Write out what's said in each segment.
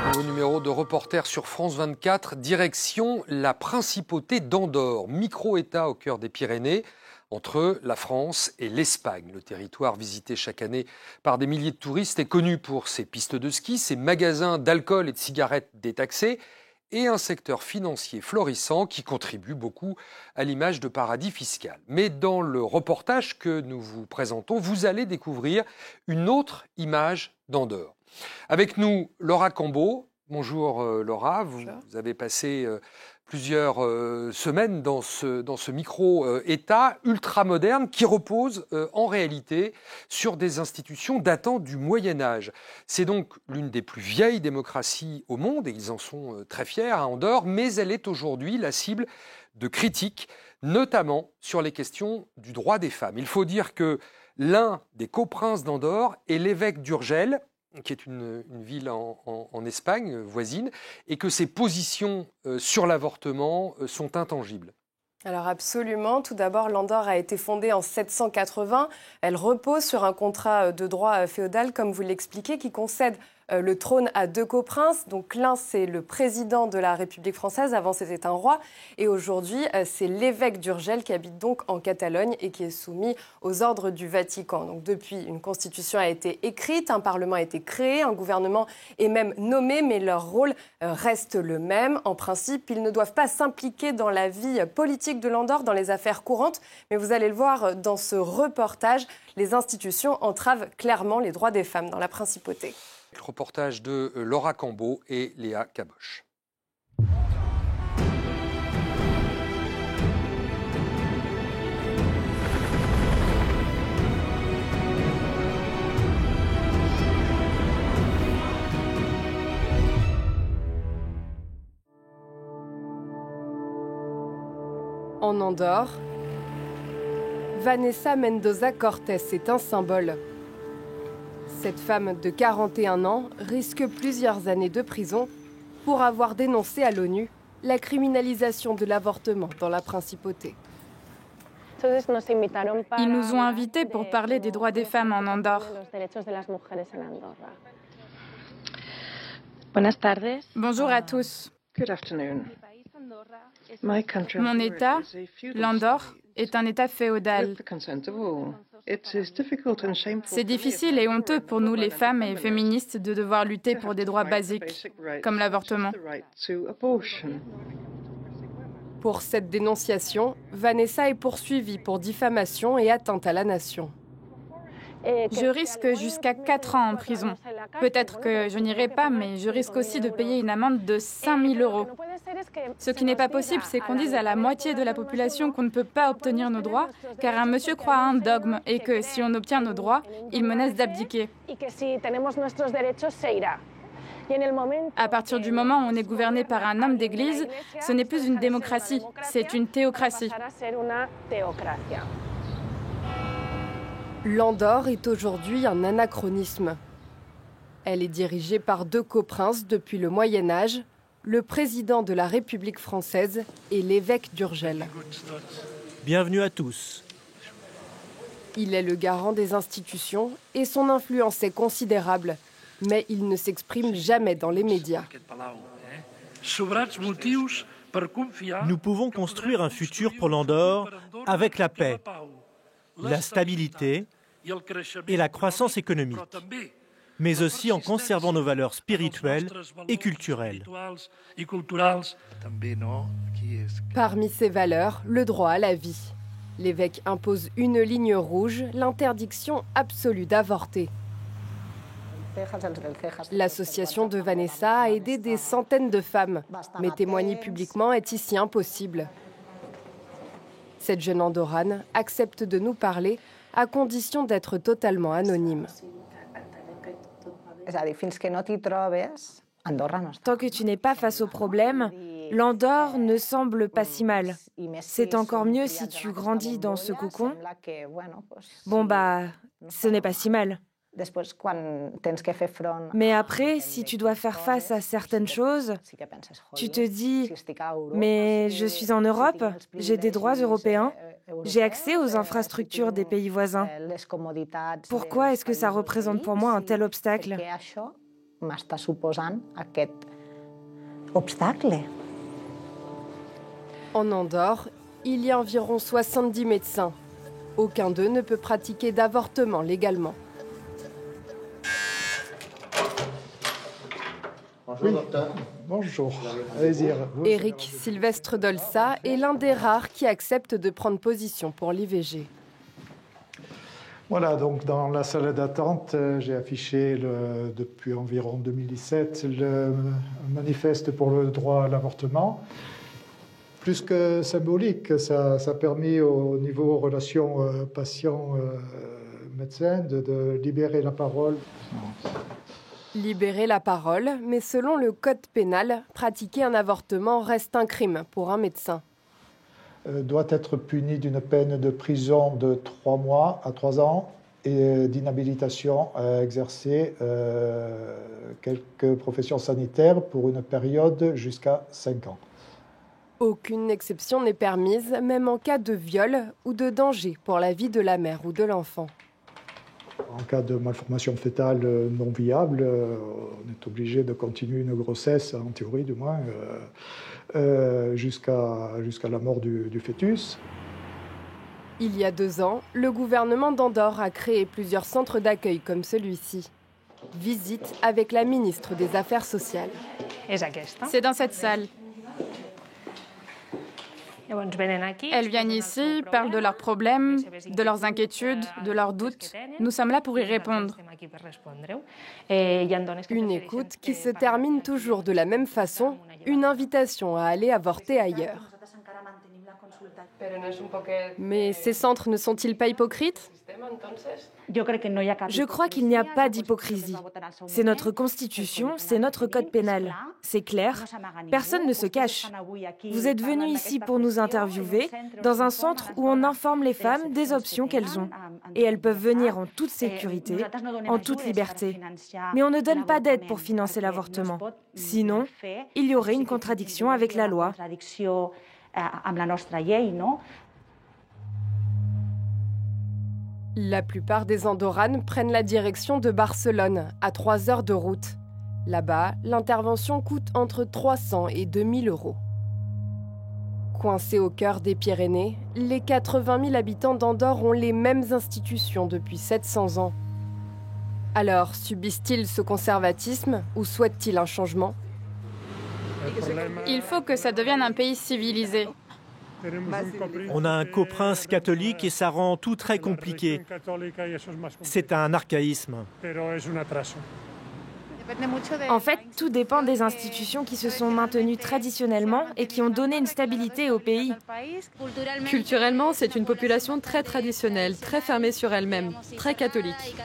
Nouveau numéro de Reporter sur France 24, direction la principauté d'Andorre, micro-État au cœur des Pyrénées, entre la France et l'Espagne. Le territoire visité chaque année par des milliers de touristes est connu pour ses pistes de ski, ses magasins d'alcool et de cigarettes détaxés et un secteur financier florissant qui contribue beaucoup à l'image de paradis fiscal. Mais dans le reportage que nous vous présentons, vous allez découvrir une autre image d'Andorre. Avec nous, Laura Cambeau. Bonjour Laura, vous avez passé plusieurs semaines dans ce micro-État ultra-moderne qui repose en réalité sur des institutions datant du Moyen-Âge. C'est donc l'une des plus vieilles démocraties au monde, et ils en sont très fiers à Andorre, mais elle est aujourd'hui la cible de critiques, notamment sur les questions du droit des femmes. Il faut dire que l'un des coprinces d'Andorre est l'évêque d'Urgell, qui est une ville en Espagne voisine, et que ses positions sur l'avortement sont intangibles. Alors absolument. Tout d'abord, l'Andorre a été fondée en 780. Elle repose sur un contrat de droit féodal, comme vous l'expliquez, qui concède le trône à deux coprinces. Donc l'un, c'est le président de la République française. Avant, c'était un roi. Et aujourd'hui, c'est l'évêque d'Urgell qui habite donc en Catalogne et qui est soumis aux ordres du Vatican. Donc depuis, une constitution a été écrite, un parlement a été créé, un gouvernement est même nommé, mais leur rôle reste le même. En principe, ils ne doivent pas s'impliquer dans la vie politique de l'Andorre, dans les affaires courantes. Mais vous allez le voir dans ce reportage, les institutions entravent clairement les droits des femmes dans la principauté. Le reportage de Laura Cambeau et Léa Caboche. En Andorre, Vanessa Mendoza Cortés est un symbole. Cette femme de 41 ans risque plusieurs années de prison pour avoir dénoncé à l'ONU la criminalisation de l'avortement dans la principauté. Ils nous ont invités pour parler des droits des femmes en Andorre. Bonjour à tous. Mon État, l'Andorre, est un État féodal. C'est difficile et honteux pour nous, les femmes et féministes, de devoir lutter pour des droits basiques, comme l'avortement. Pour cette dénonciation, Vanessa est poursuivie pour diffamation et atteinte à la nation. Je risque jusqu'à 4 ans en prison. Peut-être que je n'irai pas, mais je risque aussi de payer une amende de 5 000 €. Ce qui n'est pas possible, c'est qu'on dise à la moitié de la population qu'on ne peut pas obtenir nos droits, car un monsieur croit à un dogme et que si on obtient nos droits, il menace d'abdiquer. À partir du moment où on est gouverné par un homme d'église, ce n'est plus une démocratie, c'est une théocratie. L'Andorre est aujourd'hui un anachronisme. Elle est dirigée par deux coprinces depuis le Moyen-Âge, le président de la République française et l'évêque d'Urgell. Bienvenue à tous. Il est le garant des institutions et son influence est considérable, mais il ne s'exprime jamais dans les médias. Nous pouvons construire un futur pour l'Andorre avec la paix, la stabilité et la croissance économique, mais aussi en conservant nos valeurs spirituelles et culturelles. Parmi ces valeurs, le droit à la vie. L'évêque impose une ligne rouge, l'interdiction absolue d'avorter. L'association de Vanessa a aidé des centaines de femmes, mais témoigner publiquement est ici impossible. Cette jeune Andorrane accepte de nous parler à condition d'être totalement anonyme. Tant que tu n'es pas face au problème, l'Andorre ne semble pas si mal. C'est encore mieux si tu grandis dans ce cocon. Bon ce n'est pas si mal. Mais après, si tu dois faire face à certaines choses, tu te dis « Mais je suis en Europe, j'ai des droits européens, j'ai accès aux infrastructures des pays voisins. Pourquoi est-ce que ça représente pour moi un tel obstacle ?» En Andorre, il y a environ 70 médecins. Aucun d'eux ne peut pratiquer d'avortement légalement. Bonjour, docteur. Bonjour. Allez-y. Éric Sylvestre Dolsa est l'un des rares qui accepte de prendre position pour l'IVG. Voilà, donc dans la salle d'attente, j'ai affiché depuis environ 2017 le manifeste pour le droit à l'avortement. Plus que symbolique, ça a permis au niveau relations patient-médecin de libérer la parole. Libérer la parole, mais selon le code pénal, pratiquer un avortement reste un crime pour un médecin. Doit être puni d'une peine de prison de 3 mois à 3 ans et d'inhabilitation à exercer quelques professions sanitaires pour une période jusqu'à 5 ans. Aucune exception n'est permise, même en cas de viol ou de danger pour la vie de la mère ou de l'enfant. En cas de malformation fœtale non viable, on est obligé de continuer une grossesse, en théorie du moins, jusqu'à la mort du fœtus. Il y a 2 ans, le gouvernement d'Andorre a créé plusieurs centres d'accueil comme celui-ci. Visite avec la ministre des Affaires sociales. C'est dans cette salle. Elles viennent ici, parlent de leurs problèmes, de leurs inquiétudes, de leurs doutes. Nous sommes là pour y répondre. Une écoute qui se termine toujours de la même façon, une invitation à aller avorter ailleurs. Mais ces centres ne sont-ils pas hypocrites ? Je crois qu'il n'y a pas d'hypocrisie. C'est notre constitution, c'est notre code pénal. C'est clair, personne ne se cache. Vous êtes venus ici pour nous interviewer dans un centre où on informe les femmes des options qu'elles ont. Et elles peuvent venir en toute sécurité, en toute liberté. Mais on ne donne pas d'aide pour financer l'avortement. Sinon, il y aurait une contradiction avec la loi. La plupart des Andorranes prennent la direction de Barcelone, à 3 heures de route. Là-bas, l'intervention coûte entre 300 et 2000 euros. Coincés au cœur des Pyrénées, les 80 000 habitants d'Andorre ont les mêmes institutions depuis 700 ans. Alors, subissent-ils ce conservatisme ou souhaitent-ils un changement ? Il faut que ça devienne un pays civilisé. On a un coprince catholique et ça rend tout très compliqué. C'est un archaïsme. En fait, tout dépend des institutions qui se sont maintenues traditionnellement et qui ont donné une stabilité au pays. Culturellement, c'est une population très traditionnelle, très fermée sur elle-même, très catholique.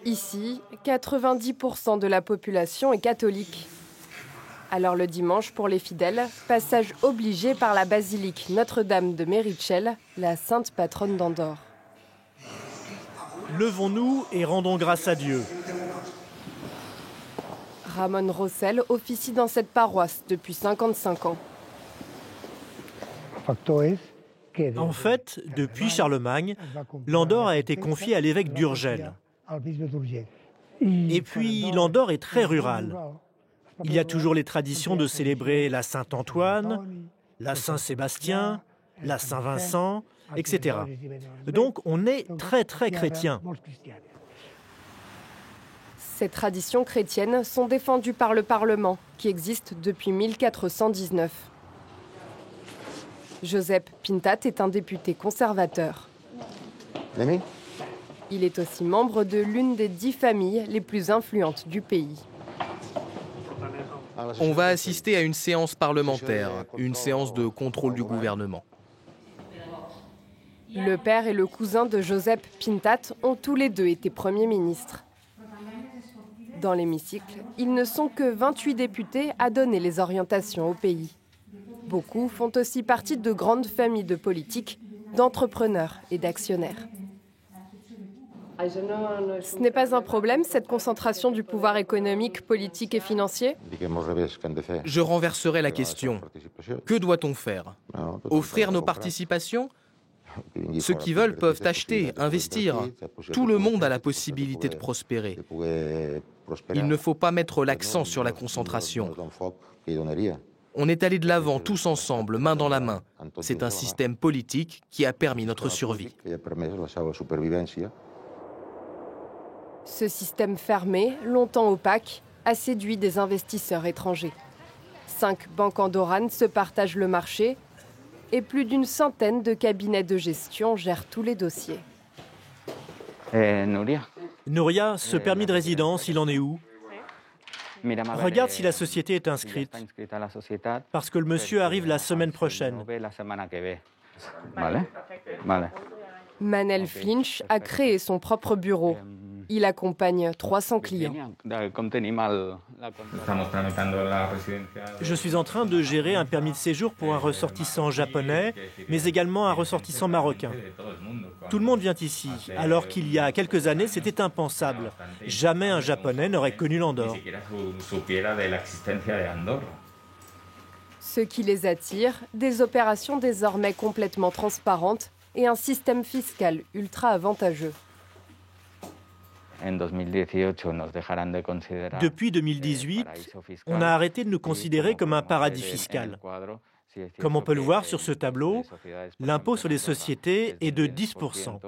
Ici, 90% de la population est catholique. Alors le dimanche, pour les fidèles, passage obligé par la basilique Notre-Dame de Meritxell, la sainte patronne d'Andorre. Levons-nous et rendons grâce à Dieu. Ramon Rossell officie dans cette paroisse depuis 55 ans. En fait, depuis Charlemagne, l'Andorre a été confiée à l'évêque d'Urgell. Et puis, l'Andorre est très rurale. Il y a toujours les traditions de célébrer la Saint-Antoine, la Saint-Sébastien, la Saint-Vincent, etc. Donc, on est très, très chrétien. Ces traditions chrétiennes sont défendues par le Parlement, qui existe depuis 1419. Josep Pintat est un député conservateur. Il est aussi membre de l'une des 10 familles les plus influentes du pays. On va assister à une séance parlementaire, une séance de contrôle du gouvernement. Le père et le cousin de Josep Pintat ont tous les deux été premiers ministres. Dans l'hémicycle, ils ne sont que 28 députés à donner les orientations au pays. Beaucoup font aussi partie de grandes familles de politiques, d'entrepreneurs et d'actionnaires. Ce n'est pas un problème, cette concentration du pouvoir économique, politique et financier ? Je renverserai la question. Que doit-on faire ? Offrir nos participations ? Ceux qui veulent peuvent acheter, investir. Tout le monde a la possibilité de prospérer. Il ne faut pas mettre l'accent sur la concentration. On est allé de l'avant tous ensemble, main dans la main. C'est un système politique qui a permis notre survie. Ce système fermé, longtemps opaque, a séduit des investisseurs étrangers. 5 banques andorranes se partagent le marché et plus d'une centaine de cabinets de gestion gèrent tous les dossiers. Nouria, ce permis de résidence, il en est où? Regarde si la société est inscrite, parce que le monsieur arrive la semaine prochaine. Manel Finch a créé son propre bureau. Il accompagne 300 clients. Je suis en train de gérer un permis de séjour pour un ressortissant japonais, mais également un ressortissant marocain. Tout le monde vient ici, alors qu'il y a quelques années, c'était impensable. Jamais un Japonais n'aurait connu l'Andorre. Ce qui les attire, des opérations désormais complètement transparentes et un système fiscal ultra avantageux. Depuis 2018, on a arrêté de nous considérer comme un paradis fiscal. Comme on peut le voir sur ce tableau, l'impôt sur les sociétés est de 10%.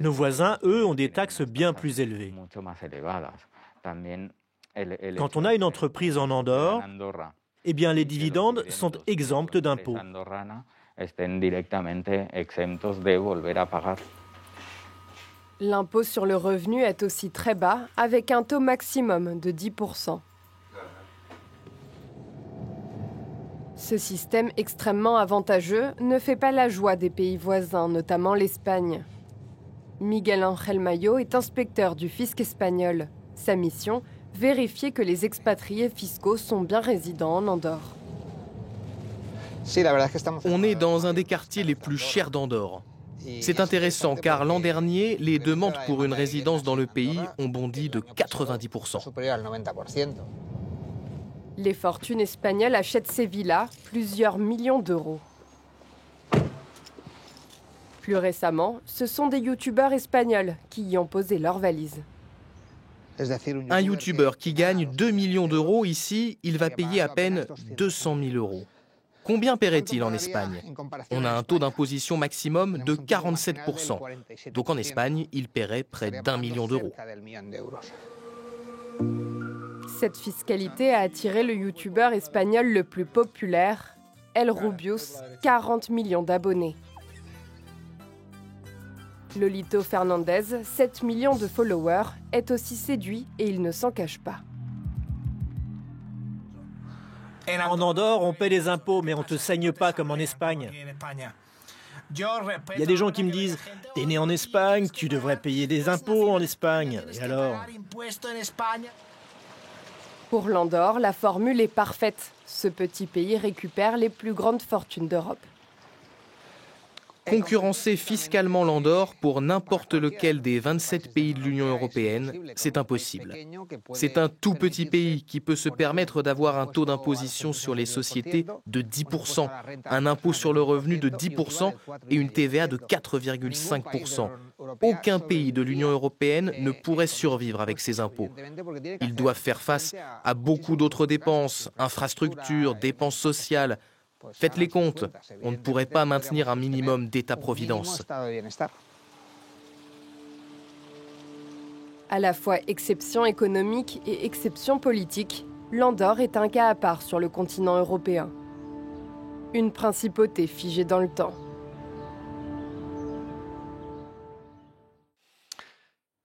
Nos voisins, eux, ont des taxes bien plus élevées. Quand on a une entreprise en Andorre, eh bien les dividendes sont exempts d'impôts. L'impôt sur le revenu est aussi très bas, avec un taux maximum de 10%. Ce système extrêmement avantageux ne fait pas la joie des pays voisins, notamment l'Espagne. Miguel Ángel Mayo est inspecteur du fisc espagnol. Sa mission, vérifier que les expatriés fiscaux sont bien résidents en Andorre. On est dans un des quartiers les plus chers d'Andorre. C'est intéressant car l'an dernier, les demandes pour une résidence dans le pays ont bondi de 90%. Les fortunes espagnoles achètent ces villas, plusieurs millions d'euros. Plus récemment, ce sont des youtubeurs espagnols qui y ont posé leurs valises. Un youtubeur qui gagne 2 millions d'euros ici, il va payer à peine 200 000 euros. Combien paierait-il en Espagne? On a un taux d'imposition maximum de 47%. Donc en Espagne, il paierait près d'1 million d'euros. Cette fiscalité a attiré le youtubeur espagnol le plus populaire, El Rubius, 40 millions d'abonnés. Lolito Fernandez, 7 millions de followers, est aussi séduit et il ne s'en cache pas. En Andorre, on paie des impôts, mais on ne te saigne pas comme en Espagne. Il y a des gens qui me disent « T'es né en Espagne, tu devrais payer des impôts en Espagne. » Et alors? Pour l'Andorre, la formule est parfaite. Ce petit pays récupère les plus grandes fortunes d'Europe. Concurrencer fiscalement l'Andorre pour n'importe lequel des 27 pays de l'Union européenne, c'est impossible. C'est un tout petit pays qui peut se permettre d'avoir un taux d'imposition sur les sociétés de 10%, un impôt sur le revenu de 10% et une TVA de 4,5%. Aucun pays de l'Union européenne ne pourrait survivre avec ces impôts. Ils doivent faire face à beaucoup d'autres dépenses, infrastructures, dépenses sociales. Faites les comptes, on ne pourrait pas maintenir un minimum d'État-providence. À la fois exception économique et exception politique, l'Andorre est un cas à part sur le continent européen. Une principauté figée dans le temps.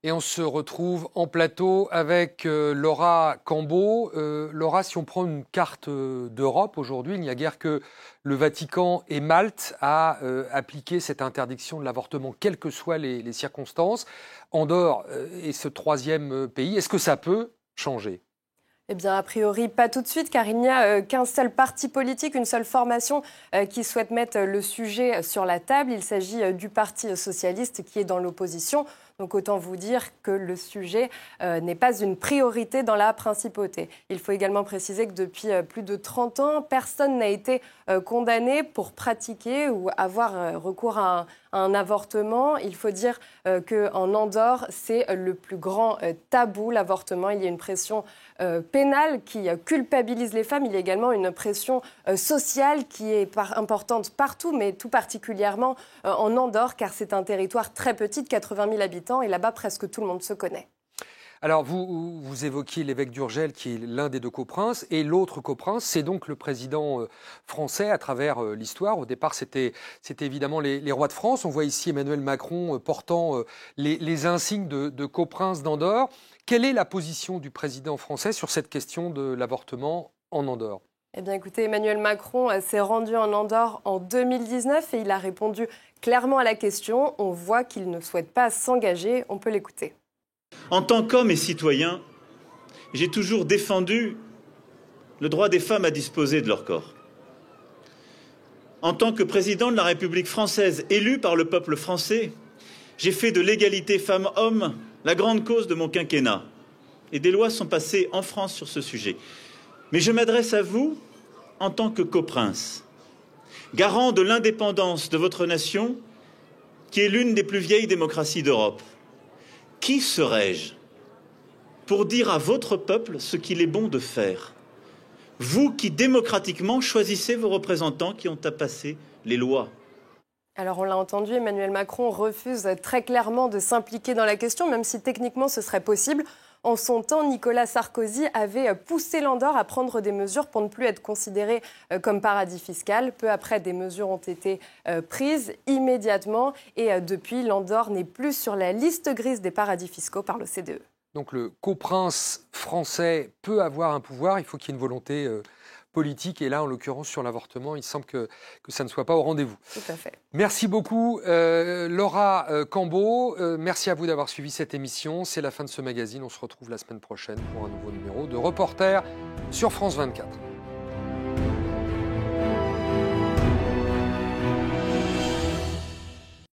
Et on se retrouve en plateau avec Laura Cambo. Laura, si on prend une carte d'Europe aujourd'hui, il n'y a guère que le Vatican et Malte à appliquer cette interdiction de l'avortement, quelles que soient les circonstances. Andorre est ce troisième pays. Est-ce que ça peut changer ? Eh bien, a priori, pas tout de suite, car il n'y a qu'un seul parti politique, une seule formation qui souhaite mettre le sujet sur la table. Il s'agit du Parti socialiste qui est dans l'opposition. Donc autant vous dire que le sujet n'est pas une priorité dans la principauté. Il faut également préciser que depuis plus de 30 ans, personne n'a été condamné pour pratiquer ou avoir recours à un avortement. Il faut dire qu'en Andorre, c'est le plus grand tabou, l'avortement. Il y a une pression pénale qui culpabilise les femmes. Il y a également une pression sociale qui est importante partout, mais tout particulièrement en Andorre, car c'est un territoire très petit de 80 000 habitants. Et là-bas, presque tout le monde se connaît. Alors, vous évoquiez l'évêque d'Urgell, qui est l'un des deux coprinces, et l'autre coprince, c'est donc le président français à travers l'histoire. Au départ, c'était évidemment les rois de France. On voit ici Emmanuel Macron portant les insignes de coprince d'Andorre. Quelle est la position du président français sur cette question de l'avortement en Andorre ? Eh bien, écoutez, Emmanuel Macron s'est rendu en Andorre en 2019 et il a répondu clairement à la question. On voit qu'il ne souhaite pas s'engager. On peut l'écouter. En tant qu'homme et citoyen, j'ai toujours défendu le droit des femmes à disposer de leur corps. En tant que président de la République française, élu par le peuple français, j'ai fait de l'égalité femmes-hommes la grande cause de mon quinquennat. Et des lois sont passées en France sur ce sujet. Mais je m'adresse à vous en tant que coprince, garant de l'indépendance de votre nation, qui est l'une des plus vieilles démocraties d'Europe. Qui serais-je pour dire à votre peuple ce qu'il est bon de faire? Vous qui démocratiquement choisissez vos représentants qui ont à passer les lois. Alors on l'a entendu, Emmanuel Macron refuse très clairement de s'impliquer dans la question, même si techniquement ce serait possible. En son temps, Nicolas Sarkozy avait poussé l'Andorre à prendre des mesures pour ne plus être considéré comme paradis fiscal. Peu après, des mesures ont été prises immédiatement et depuis, l'Andorre n'est plus sur la liste grise des paradis fiscaux par l'OCDE. Donc le coprince français peut avoir un pouvoir, il faut qu'il y ait une volonté politique. Et là, en l'occurrence, sur l'avortement, il semble que ça ne soit pas au rendez-vous. Tout à fait. Merci beaucoup, Laura Cambo. Merci à vous d'avoir suivi cette émission. C'est la fin de ce magazine. On se retrouve la semaine prochaine pour un nouveau numéro de Reporter sur France 24.